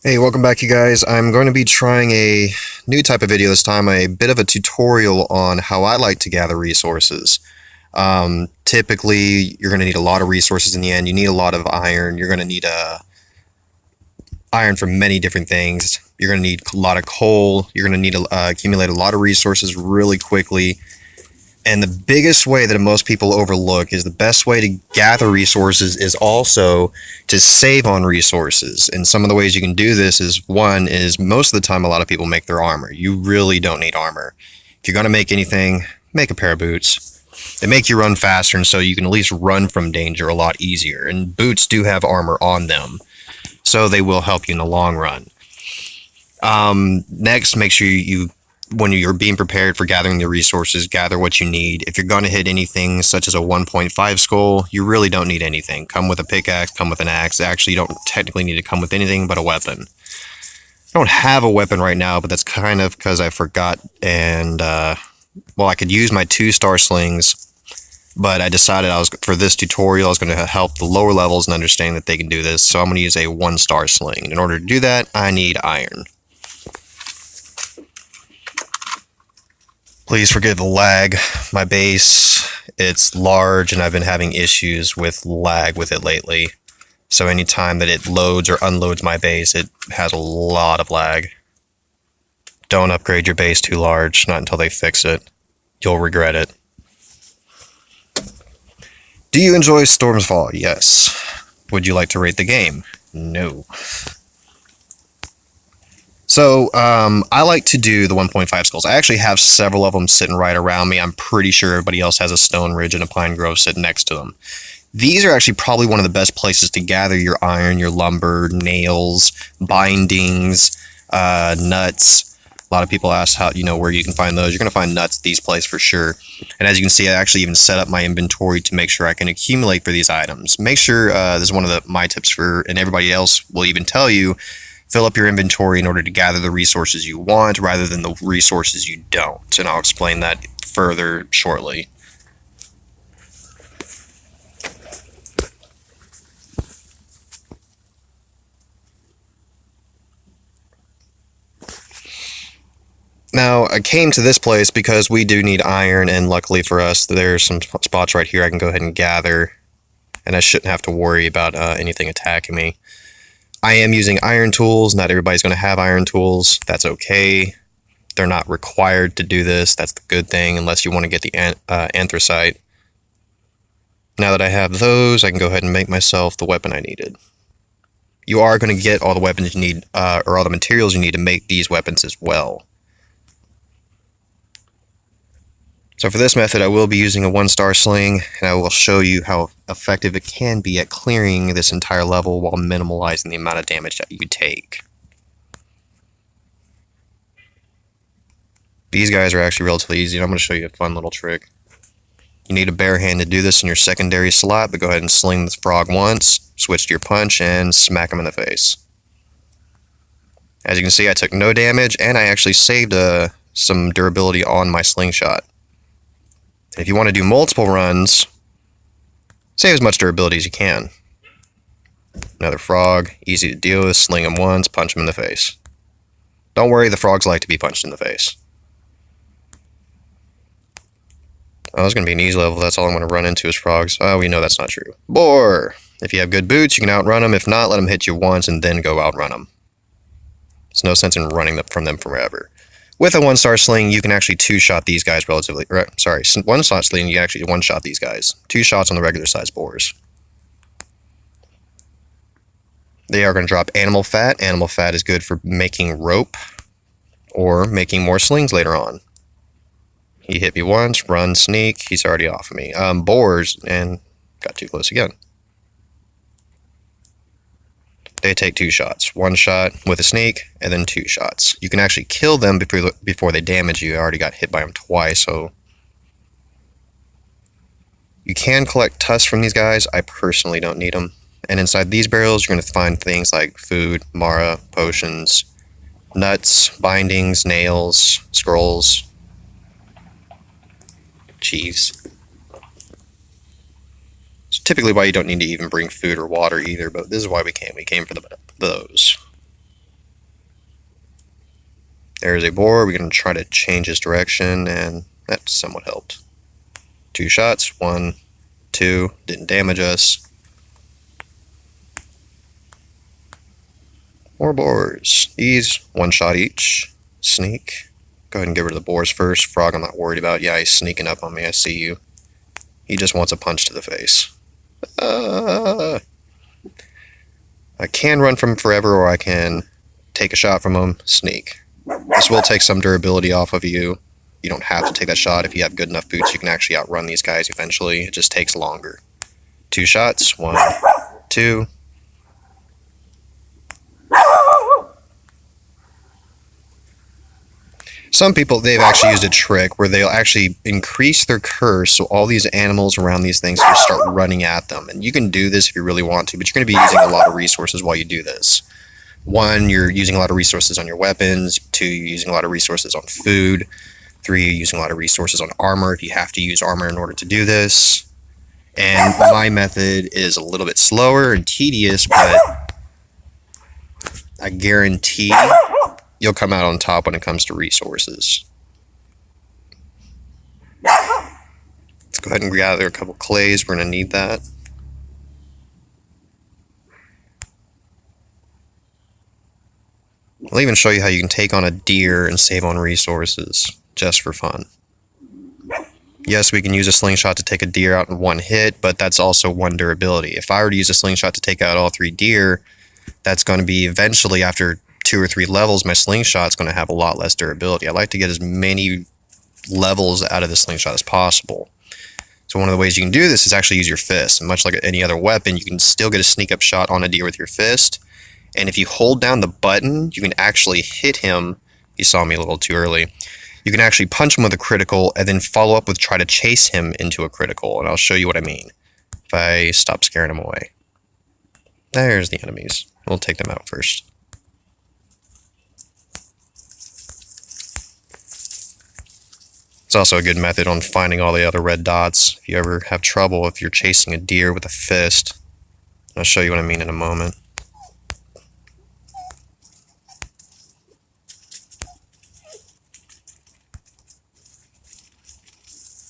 Hey, welcome back you guys. I'm going to be trying a new type of video this time, a bit of a tutorial on how I like to gather resources. Typically, you're going to need a lot of resources in the end. You need a lot of iron. You're going to need iron for many different things. You're going to need a lot of coal. You're going to need to accumulate a lot of resources really quickly. And the biggest way that most people overlook is the best way to gather resources is also to save on resources. And some of the ways you can do this is one is most of the time a lot of people make their armor. You really don't need armor. If you're going to make anything, make a pair of boots. They make you run faster, and so you can at least run from danger a lot easier. And boots do have armor on them, so they will help you in the long run. Next, make sure when you're being prepared for gathering the resources, gather what you need. If you're going to hit anything such as a 1.5 skull, you really don't need anything. Come with a pickaxe, come with an axe. Actually, you don't technically need to come with anything but a weapon. I don't have a weapon right now, but that's kind of because I forgot. And, well, I could use my 2-star slings, but I decided for this tutorial, I was going to help the lower levels and understand that they can do this. So I'm going to use a 1-star sling. In order to do that, I need iron. Please forgive the lag. My base, it's large and I've been having issues with lag with it lately. So anytime that it loads or unloads my base, it has a lot of lag. Don't upgrade your base too large, not until they fix it. You'll regret it. Do you enjoy Storm's Fall? Yes. Would you like to rate the game? No. So, I like to do the 1.5 skulls. I actually have several of them sitting right around me. I'm pretty sure everybody else has a stone ridge and a pine grove sitting next to them. These are actually probably one of the best places to gather your iron, your lumber, nails, bindings, nuts. A lot of people ask where you can find those. You're going to find nuts at these places for sure. And as you can see, I actually even set up my inventory to make sure I can accumulate for these items. Make sure, this is one of my tips and everybody else will even tell you, fill up your inventory in order to gather the resources you want rather than the resources you don't. And I'll explain that further shortly. Now, I came to this place because we do need iron, and luckily for us, there's some spots right here I can go ahead and gather, and I shouldn't have to worry about anything attacking me. I am using iron tools. Not everybody's going to have iron tools. That's okay. They're not required to do this. That's the good thing, unless you want to get the anthracite. Now that I have those, I can go ahead and make myself the weapon I needed. You are going to get all the weapons you need, or all the materials you need to make these weapons as well. So for this method, I will be using a 1-star sling, and I will show you how effective it can be at clearing this entire level while minimalizing the amount of damage that you take. These guys are actually relatively easy, and I'm going to show you a fun little trick. You need a bare hand to do this in your secondary slot, but go ahead and sling the frog once, switch to your punch, and smack him in the face. As you can see, I took no damage, and I actually saved some durability on my slingshot. If you want to do multiple runs, save as much durability as you can. Another frog, easy to deal with, sling him once, punch him in the face. Don't worry, the frogs like to be punched in the face. Oh, it's going to be an easy level, that's all I'm going to run into is frogs. Oh, we know that's not true. Boar! If you have good boots, you can outrun them. If not, let them hit you once and then go outrun them. There's no sense in running from them forever. With a 1-star sling, you can actually 2-shot these guys relatively... Sorry, 1-shot sling, you can actually 1-shot these guys. 2 shots on the regular size boars. They are going to drop animal fat. Animal fat is good for making rope or making more slings later on. He hit me once, run, sneak, he's already off of me. Boars, and got too close again. They take 2 shots. 1 shot with a sneak, and then 2 shots. You can actually kill them before they damage you. I already got hit by them twice, so... You can collect tusks from these guys. I personally don't need them. And inside these barrels, you're going to find things like food, mara, potions, nuts, bindings, nails, scrolls, cheese. It's typically why you don't need to even bring food or water either, but this is why we came. We came for those. There's a boar. We're going to try to change his direction, and that somewhat helped. 2 shots. 1, 2. Didn't damage us. More boars. These, 1 shot each. Sneak. Go ahead and get rid of the boars first. Frog, I'm not worried about. Yeah, he's sneaking up on me. I see you. He just wants a punch to the face. I can run from him forever, or I can take a shot from him. Sneak. This will take some durability off of you. You don't have to take that shot. If you have good enough boots, you can actually outrun these guys eventually. It just takes longer. 2 shots. 1, 2. Some people, they've actually used a trick where they'll actually increase their curse so all these animals around these things just start running at them. And you can do this if you really want to, but you're going to be using a lot of resources while you do this. 1, you're using a lot of resources on your weapons. 2, you're using a lot of resources on food. 3, you're using a lot of resources on armor if you have to use armor in order to do this. And my method is a little bit slower and tedious, but I guarantee you'll come out on top when it comes to resources. Let's go ahead and gather a couple clays. We're going to need that. I'll even show you how you can take on a deer and save on resources, just for fun. Yes, we can use a slingshot to take a deer out in 1 hit, but that's also 1 durability. If I were to use a slingshot to take out all 3 deer, that's going to be eventually, after 2 or 3 levels, my slingshot's going to have a lot less durability. I like to get as many levels out of the slingshot as possible. So one of the ways you can do this is actually use your fist. And much like any other weapon, you can still get a sneak up shot on a deer with your fist. And if you hold down the button, you can actually hit him. He saw me a little too early. You can actually punch him with a critical and then follow up with try to chase him into a critical. And I'll show you what I mean if I stop scaring him away. There's the enemies. We'll take them out first. It's also a good method on finding all the other red dots. If you ever have trouble if you're chasing a deer with a fist. I'll show you what I mean in a moment.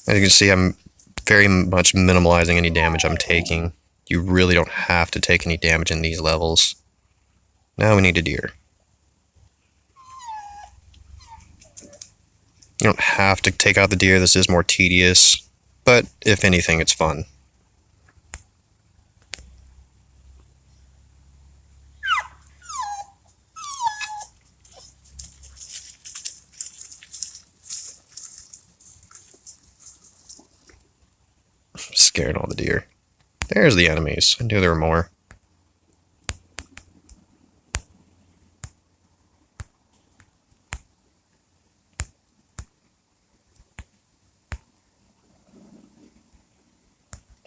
As you can see, I'm very much minimalizing any damage I'm taking. You really don't have to take any damage in these levels. Now we need a deer. You don't have to take out the deer, this is more tedious, but if anything, it's fun. Scared all the deer. There's the enemies. I knew there were more.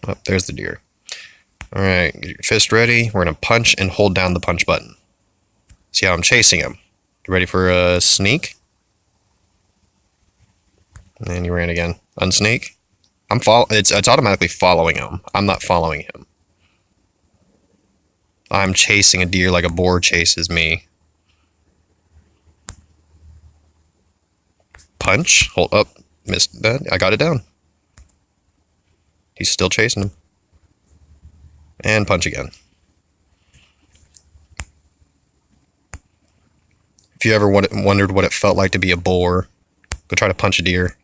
Oh, there's the deer. Alright, get your fist ready. We're going to punch and hold down the punch button. See how I'm chasing him. Ready for a sneak? And he ran again. Unsneak. It's automatically following him. I'm not following him. I'm chasing a deer like a boar chases me. Punch. Hold up. Missed that. I got it down. He's still chasing him. And punch again. If you ever wondered what it felt like to be a boar, go try to punch a deer.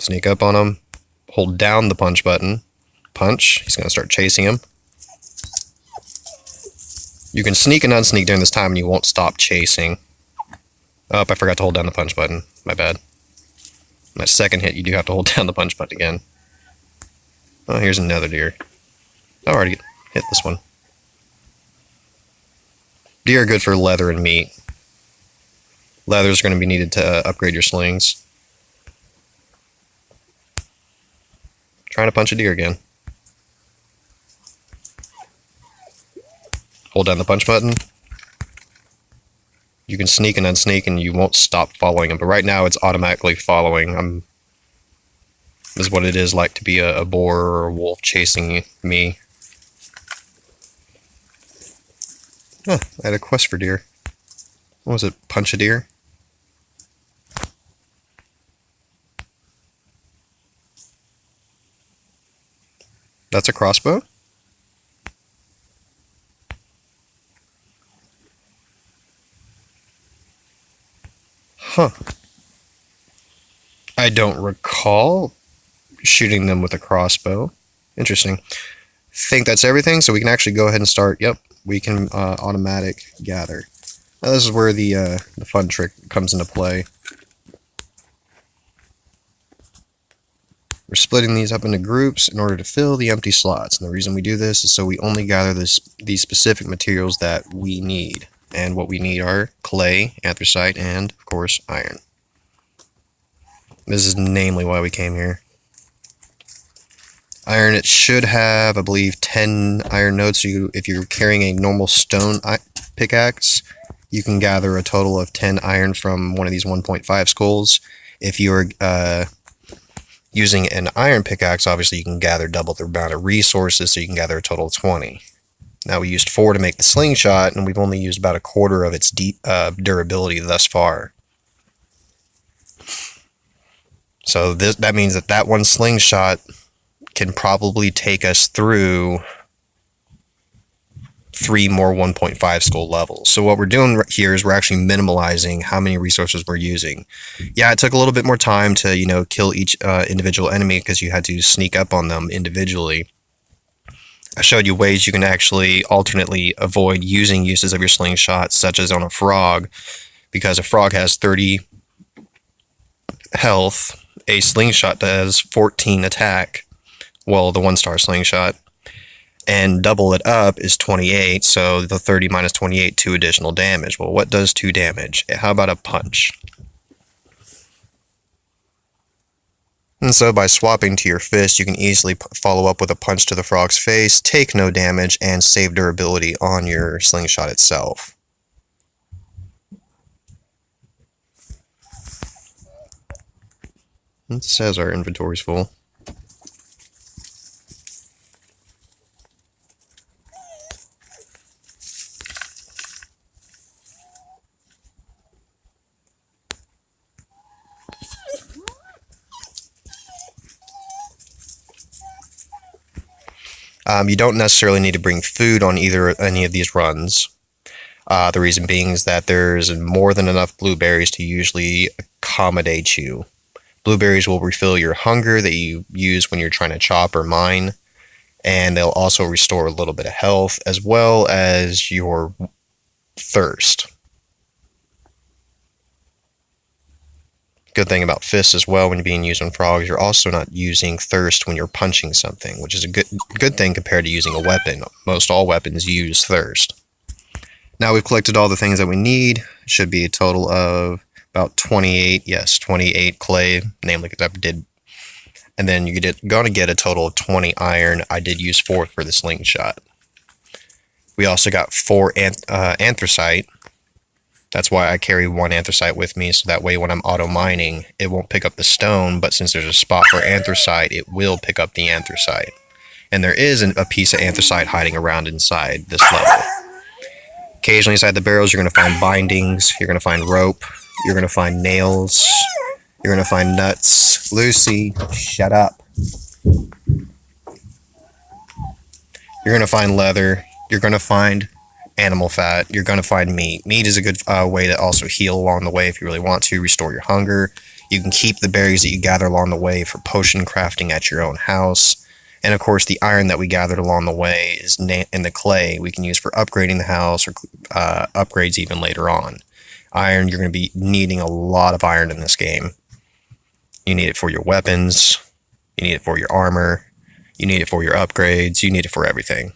Sneak up on him. Hold down the punch button. Punch. He's going to start chasing him. You can sneak and unsneak during this time and you won't stop chasing. Oh, I forgot to hold down the punch button. My bad. My second hit, you do have to hold down the punch button again. Oh, here's another deer. I already hit this one. Deer are good for leather and meat. Leather is going to be needed to upgrade your slings. Trying to punch a deer again. Hold down the punch button. You can sneak and unsneak and you won't stop following him, but right now it's automatically following. This is what it is like to be a boar or a wolf chasing me. I had a quest for deer. What was it? Punch a deer? That's a crossbow? Huh. I don't recall shooting them with a crossbow. Interesting. Think that's everything, so we can actually go ahead and start. Yep, we can automatic gather. Now this is where the fun trick comes into play. We're splitting these up into groups in order to fill the empty slots. And the reason we do this is so we only gather these specific materials that we need. And what we need are clay, anthracite, and, of course, iron. This is namely why we came here. Iron, it should have, I believe, 10 iron nodes. So if you're carrying a normal stone pickaxe, you can gather a total of 10 iron from one of these 1.5 skulls. If you're using an iron pickaxe, obviously you can gather double the amount of resources, so you can gather a total of 20. Now we used 4 to make the slingshot, and we've only used about a quarter of its durability thus far. So that means that one slingshot can probably take us through 3 more 1.5 skull levels. So what we're doing here is we're actually minimalizing how many resources we're using. Yeah, it took a little bit more time to, kill each individual enemy because you had to sneak up on them individually. I showed you ways you can actually alternately avoid using uses of your slingshot, such as on a frog, because a frog has 30 health, a slingshot does 14 attack, well, the 1-star slingshot, and double it up is 28, so the 30 minus 28, 2 additional damage. Well, what does 2 damage? How about a punch? And so by swapping to your fist, you can easily follow up with a punch to the frog's face, take no damage, and save durability on your slingshot itself. It says our inventory's full. You don't necessarily need to bring food on any of these runs. The reason being is that there's more than enough blueberries to usually accommodate you. Blueberries will refill your hunger that you use when you're trying to chop or mine, and they'll also restore a little bit of health as well as your thirst. Good thing about fists as well, when you're being used on frogs, you're also not using thirst when you're punching something, which is a good thing compared to using a weapon. Most all weapons use thirst. Now we've collected all the things that we need. Should be a total of about 28, yes, 28 clay, namely because I did. And then you're going to get a total of 20 iron. I did use 4 for the slingshot. We also got 4 anthracite. That's why I carry 1 anthracite with me, so that way when I'm auto mining, it won't pick up the stone, but since there's a spot for anthracite, it will pick up the anthracite. And there is a piece of anthracite hiding around inside this level. Occasionally inside the barrels, you're going to find bindings, you're going to find rope, you're going to find nails, you're going to find nuts. Lucy, shut up. You're going to find leather, you're going to find animal fat, you're going to find meat. Meat is a good way to also heal along the way if you really want to, restore your hunger. You can keep the berries that you gather along the way for potion crafting at your own house. And of course, the iron that we gathered along the way is in the clay we can use for upgrading the house or upgrades even later on. Iron, you're going to be needing a lot of iron in this game. You need it for your weapons, you need it for your armor, you need it for your upgrades, you need it for everything.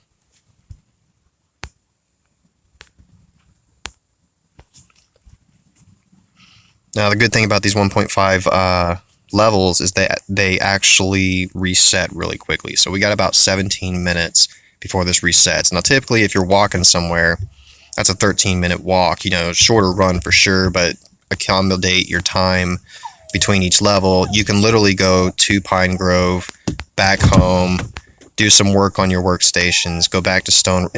Now, the good thing about these 1.5 levels is that they actually reset really quickly. So we got about 17 minutes before this resets. Now, typically, if you're walking somewhere, that's a 13-minute walk. Shorter run for sure, but accommodate your time between each level. You can literally go to Pine Grove, back home, do some work on your workstations, go back to Stone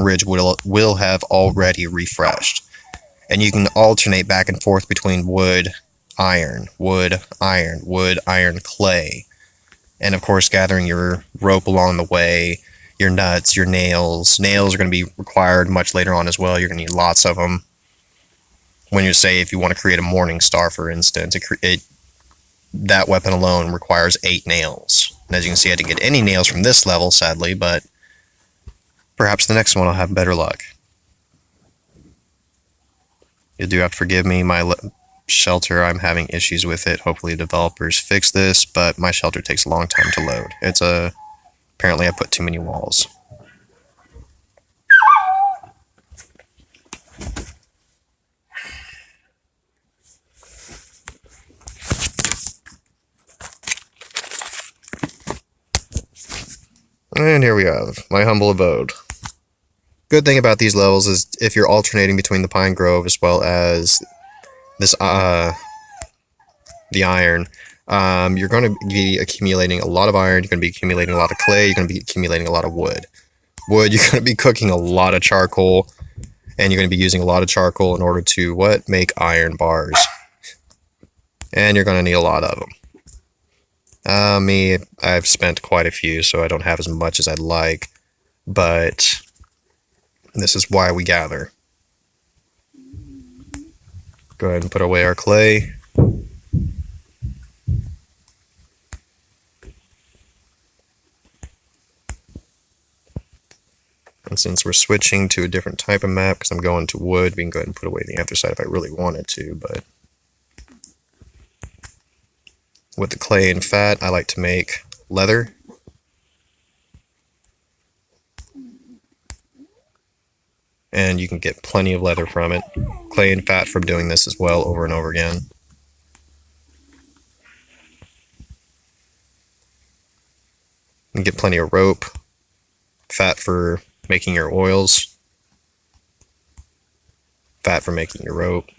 Ridge will have already refreshed. and you can alternate back and forth between wood, iron, wood, iron, wood, iron, clay. And of course, gathering your rope along the way, your nuts, your nails. Nails are going to be required much later on as well. You're going to need lots of them. When you say, if you want to create a morning star, for instance, that weapon alone requires 8 nails. And as you can see, I didn't get any nails from this level, sadly, but perhaps the next one I'll have better luck. You do have to forgive me, my shelter, I'm having issues with it. Hopefully developers fix this, but my shelter takes a long time to load. Apparently I put too many walls. And here we have my humble abode. Good thing about these levels is if you're alternating between the pine grove as well as this the iron, you're going to be accumulating a lot of iron, you're going to be accumulating a lot of clay, you're going to be accumulating a lot of wood. You're going to be cooking a lot of charcoal, and you're going to be using a lot of charcoal in order to make iron bars. And you're going to need a lot of them. I've spent quite a few, so I don't have as much as I'd like, but this is why we gather. Go ahead and put away our clay. And since we're switching to a different type of map, because I'm going to wood, we can go ahead and put away the anthracite if I really wanted to, but with the clay and fat, I like to make leather. And you can get plenty of leather from it. Clay and fat from doing this as well over and over again. You can get plenty of rope, fat for making your oils, fat for making your rope.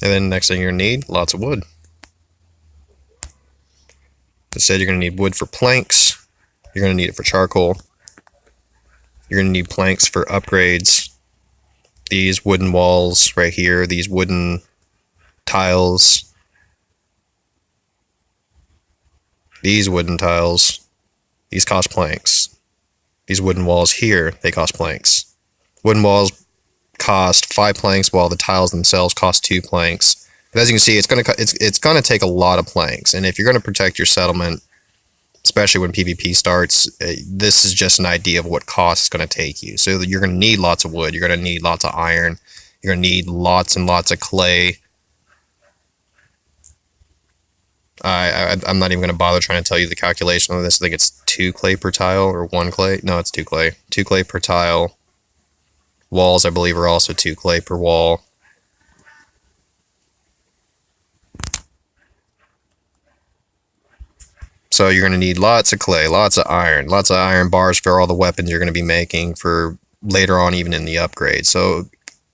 And then next thing you're going to need, lots of wood. I said you're going to need wood for planks, you're going to need it for charcoal, you're going to need planks for upgrades, these wooden walls right here, these wooden tiles, these wooden tiles, these cost planks. These wooden walls here, they cost planks. Wooden walls cost 5 planks, while the tiles themselves cost 2 planks. But as you can see, it's gonna take a lot of planks, and if you're gonna protect your settlement, especially when PvP starts, this is just an idea of what cost it's gonna take you. So you're gonna need lots of wood, you're gonna need lots of iron, you're gonna need lots and lots of clay. I'm not even gonna bother trying to tell you the calculation of this. I think it's 2 clay per tile, or 1 clay. No, it's 2 clay. 2 clay per tile. Walls, I believe, are also 2 clay per wall. So you're going to need lots of clay, lots of iron bars for all the weapons you're going to be making for later on, even in the upgrade. So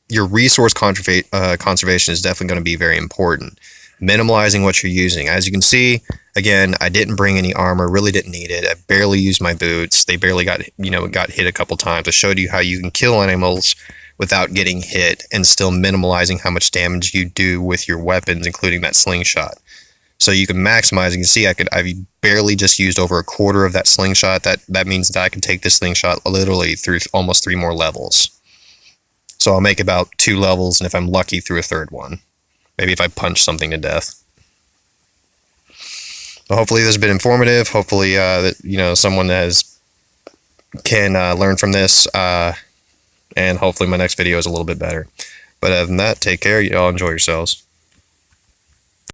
your resource conservation is definitely going to be very important. Minimalizing what you're using. As you can see, again, I didn't bring any armor, really didn't need it. I barely used my boots. They barely got hit a couple times. I showed you how you can kill animals without getting hit and still minimalizing how much damage you do with your weapons, including that slingshot. So you can maximize. You can see I barely just used over a quarter of that slingshot. That means that I can take this slingshot literally through almost 3 more levels. So I'll make about 2 levels, and if I'm lucky, through a 3rd one. Maybe if I punch something to death. But hopefully this has been informative. Hopefully someone can learn from this, and hopefully my next video is a little bit better. But other than that, take care. Y'all enjoy yourselves.